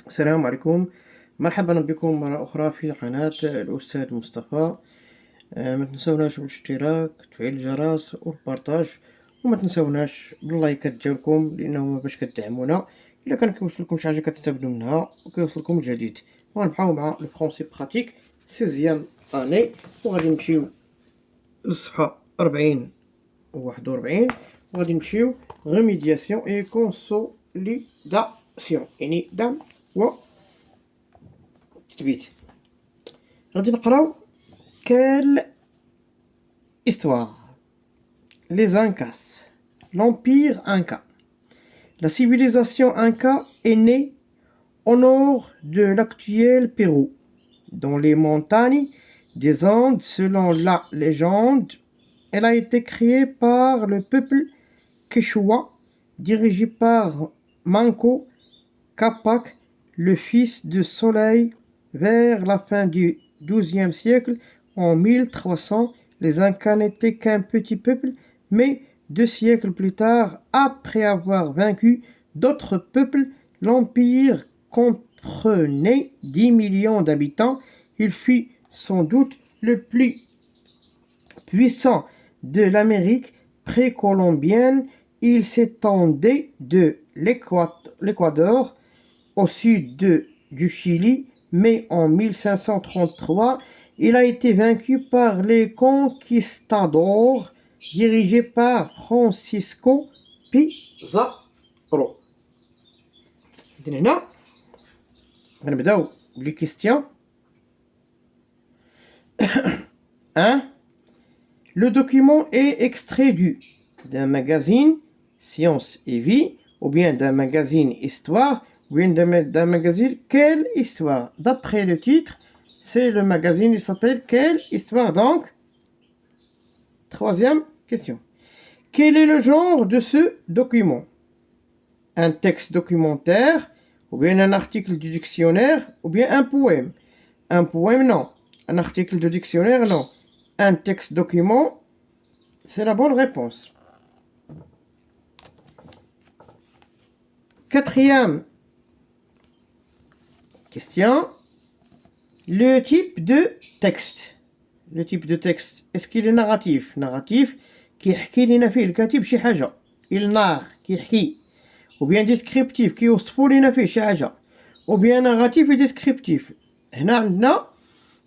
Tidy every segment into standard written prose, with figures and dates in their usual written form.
السلام عليكم، مرحبا بكم مرة أخرى في قناة الأستاذ مصطفى. ما تنسوناش بالاشتراك، تفعيل الجرس والبارطاج، وما تنسوناش باللايكات ديالكم لأنه باش كتدعمونا. إلا كان كيوصلكم شي حاجة كتستافدو منها وكيوصلكم الجديد. ونبقاو مع لو فرونسي براتيك سيزيام اني، وغادي نمشيو للصفحة 40 و 41، وغادي نمشيو ريميدياسيون اي كونسوليداسيون، يعني دعم و تثبيت. غادي نقراو Quelle histoire? Les Incas. L'Empire Inca. La civilisation Inca est née au nord de l'actuel Pérou, dans les montagnes des Andes. Selon la légende, elle a été créée par le peuple Quechua, dirigé par Manco Capac, le fils du soleil. Vers la fin du XIIe siècle, en 1300, les Incas n'étaient qu'un petit peuple, mais 2 siècles plus tard, après avoir vaincu d'autres peuples, l'Empire comprenait 10 millions d'habitants. Il fut sans doute le plus puissant de l'Amérique précolombienne. Il s'étendait de l'Équateur au sud du Chili, mais en 1533, il a été vaincu par les conquistadors dirigés par Francisco Pizarro. هنا غنبداو les questions. 1. Le document est extrait d'un magazine Science et Vie, ou bien d'un magazine Histoire, ou bien d'un magazine Quelle Histoire. D'après le titre, c'est le magazine, il s'appelle Quelle Histoire donc. 3e question. Quel est le genre de ce document? Un texte documentaire, ou bien un article du dictionnaire, ou bien un poème. Un poème, non. Un article de dictionnaire, non. Un texte document, c'est la bonne réponse. 4e question. Le type de texte. Le type de texte. Est-ce qu'il est narratif? Narratif, كيحكي لنا فيه الكاتب شي حاجة. Il narre, كيحكي. Ou bien descriptif, كيوصفو لنا فيه شي حاجة. Ou bien narratif et descriptif. هنا عندنا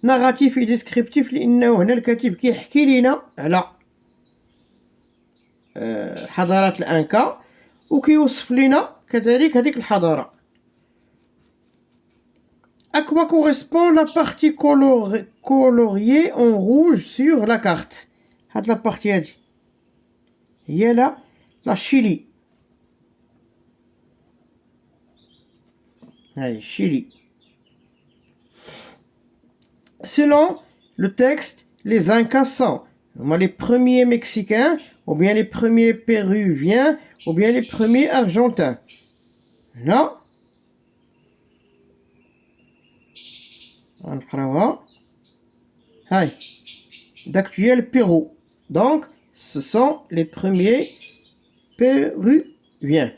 narratif et descriptif لأنه هنا الكاتب كيحكي لنا على حضارات الأنكا وكيوصف لنا كذلك هذيك الحضارة. À quoi correspond la partie coloriée en rouge sur la carte? هاد la partie هادي هي la Chili. هاي Chili. Selon le texte, les Incas sont les premiers Mexicains, ou bien les premiers Péruviens, ou bien les premiers Argentins. Là, d'actuel Pérou. Donc, ce sont les premiers Péruviens.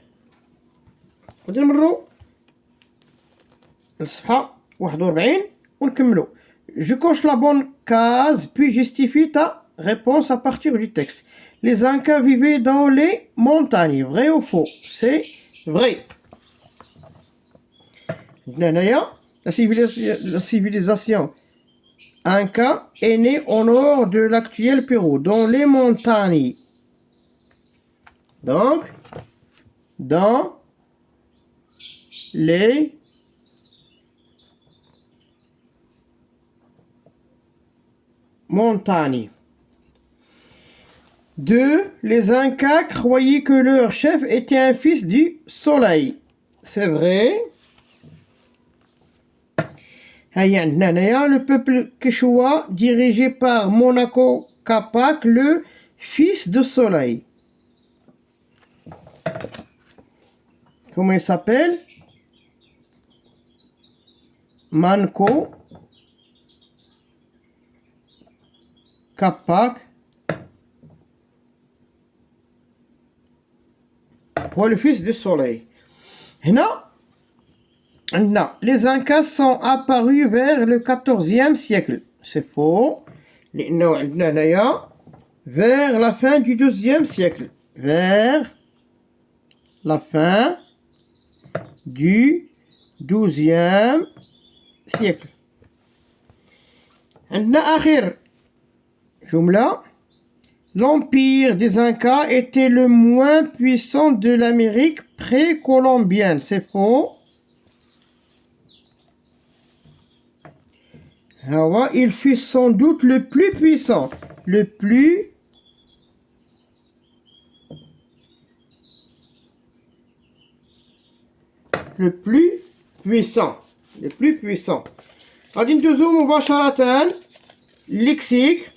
ونمروا للصفحة 41 ونكملوا. Je coche la bonne case, puis justifie ta réponse à partir du texte. Les Incas vivaient dans les montagnes. Vrai ou faux? C'est vrai. La civilisation Inca est née au nord de l'actuel Pérou, dans les montagnes. Donc, dans les montagnes. 2. Les Incas croyaient que leur chef était un fils du soleil. C'est vrai. Le peuple Quechua, dirigé par Manco Capac, le fils du soleil. Comment il s'appelle? Manco Capac. هو le fils du soleil. هنا Non, les Incas sont apparus vers le 14e siècle. C'est faux. Non, vers la fin du 12e siècle. Vers la fin du 12e siècle. عندنا آخر جملة. L'empire des Incas était le moins puissant de l'Amérique précolombienne. C'est faux. Alors, il fut sans doute le plus puissant. Le plus puissant. Le plus puissant. غادي ندوزو مباشرة lexique.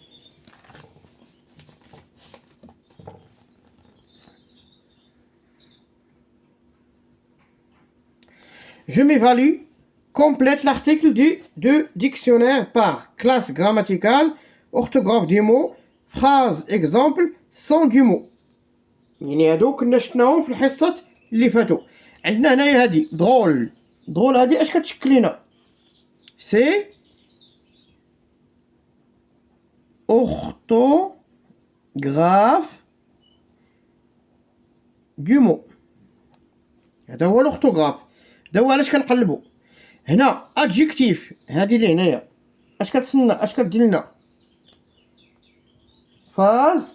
Je m'évalue. Complète l'article du dictionnaire par classe grammaticale, orthographe du mot, phrase exemple, son du mot. يعني هادو كنا شفناهم في الحصة اللي فاتوا. عندنا هنايا هادي drôle. drôle هادي اش كتشكل لينا؟ سي orthographe du mot. هذا هو الاورثوغراف. هذا هو علاش كنقلبو. هنا adjectif هادي اللي هنايا اش كتسنى اش كدير لنا؟ phase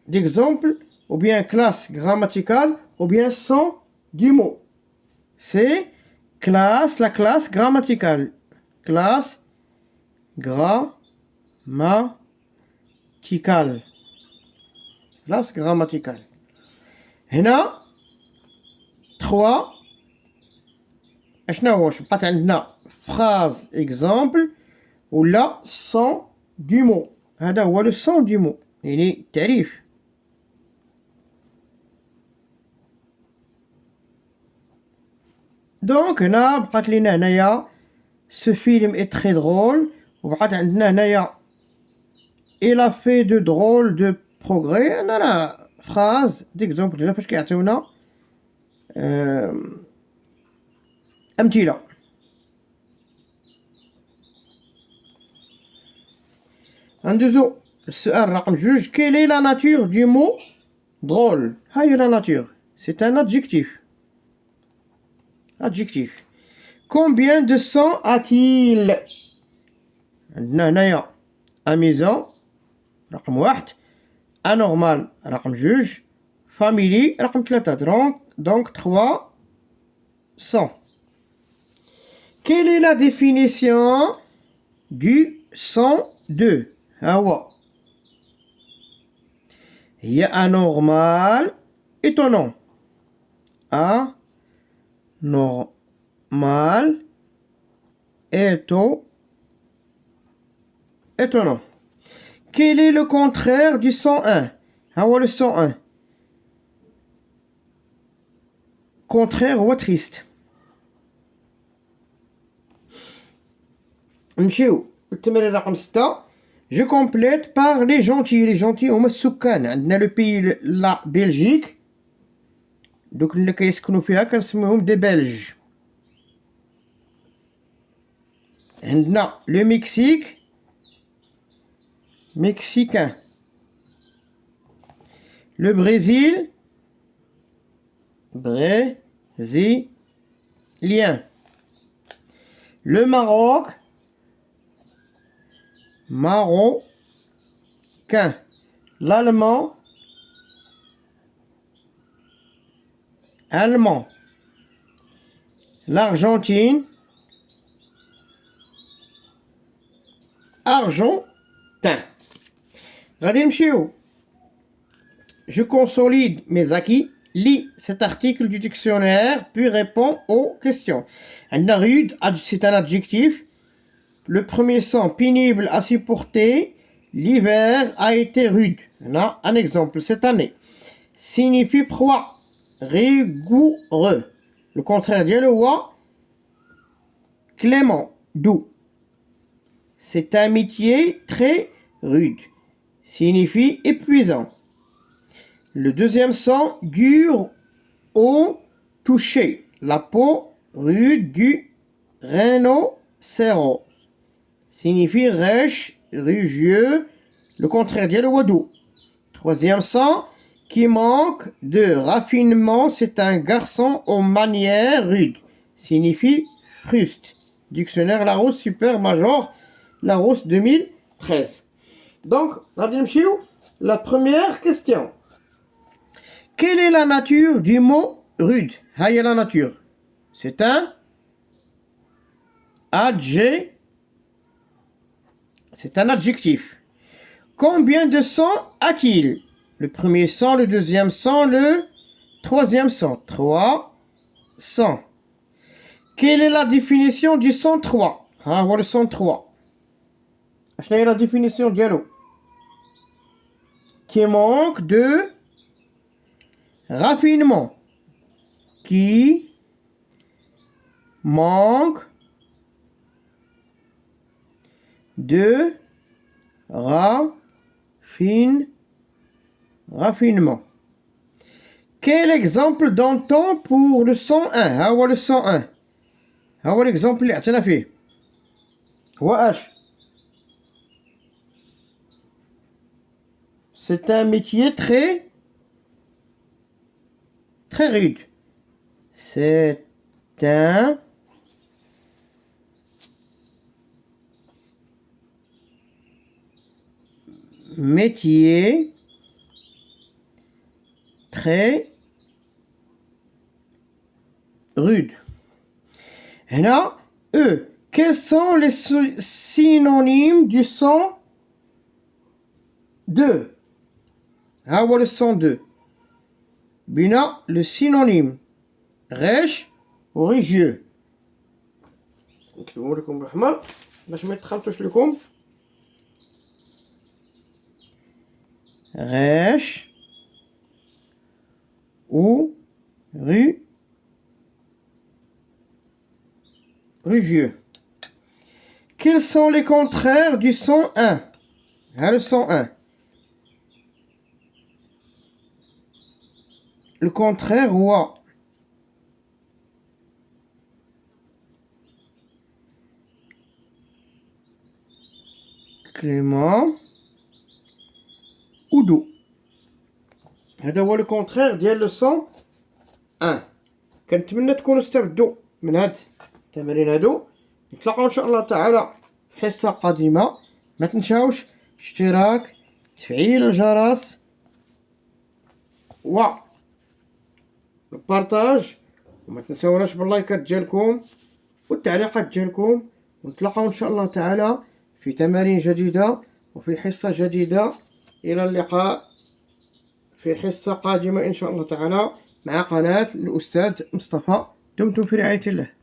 d'exemple ou bien classe grammaticale ou bien son du mot. C'est classe, la classe grammaticale. Classe grammaticale. Classe grammaticale. هنا 3 اشنا واش بقات عندنا phrase exemple ولا son du mot. هذا هو le son du mot يعني التعريف. دونك هنا بقات لينا هنايا ce film est très drôle وبقات عندنا هنايا il a fait de drôles de progrès. انا لا phrase d'exemple هنا فاش كيعطيونا أمثلة. ندوزو السؤال رقم 2. Quelle est la nature du mot drôle? هاي la nature. C'est un adjectif. Adjectif. Combien de sons a-t-il? عندنا هنايا amusant رقم 1, anormal رقم 2, family رقم 3. Donc 3 sons. Quelle est la définition du son 2? هو هي anormal étonnant. Anormal étonnant. Quel est le contraire du son 1? هو le son 1. Contraire هو triste. نمشيو التمرين رقم 6. Je complète par les gentils. Les gentils هما السكان. عندنا لو بي لا بلجيك. دوك اللي كيسكنوا فيها كنسميوهم دي بلج. عندنا لو مكسيك mexicain. Le Brésil brésilien. Le Maroc marocain. L'allemand allemand. L'Argentine argentin. غادي نمشيو. Je consolide mes acquis. Lis cet article du dictionnaire puis réponds aux questions. عندنا rude, c'est un adjectif. Le premier son pénible à supporter. L'hiver a été rude. On a un exemple. Cette année signifie froid, rigoureux. Le contraire de le wa, clément, doux. C'est un métier très rude. Signifie épuisant. Le deuxième son, dur au toucher la peau rude du rhinocéros. Signifie rêche, rugueux, le contraire de wadou. Troisième sens, qui manque de raffinement, c'est un garçon aux manières rudes. Signifie fruste. Dictionnaire Larousse Super Major, Larousse 2013. Donc, la première question. Quelle est la nature du mot rude? Haïa la nature. C'est un adjectif. Combien de sons a-t-il? Le premier son, le deuxième son, le troisième son. 3 sons. Quelle est la définition du son 3? Ah, voilà le son 3. Quelle est la définition dialogue? Qui manque de raffinement. Qui manque de raffinement. Quel exemple donne-t-on pour le son 1? Ah, voilà le son 1. Ah, voilà l'exemple اللي اعتنى فيه. هو اش؟ C'est un métier très rude. C'est un métier très rude. هنا quels sont les synonymes du son 2? ها هو le son 2. بنا le synonyme ريش وريجيو. نكتبهم لكم بالأحمر باش ما يتخلطوش لكم. ريش ou rugueux. Quels sont les contraires du son 1? Ah, le son 1. Le contraire, roi. Clément. ou do. هذا هو لو كونترير ديال لو سون 1. كنتمنى تكونوا استفدوا من هاد التمارين هادو. نتلاقاو ان شاء الله تعالى في حصه قادمه. ما تنساوش اشتراك، تفعيل الجرس و البارطاج، وما تنساوناش باللايكات ديالكم والتعليقات ديالكم. ونتلاقاو ان شاء الله تعالى في تمارين جديده وفي حصه جديده. الى اللقاء في حصة قادمة إن شاء الله تعالى مع قناة الأستاذ مصطفى. دمتم في رعاية الله.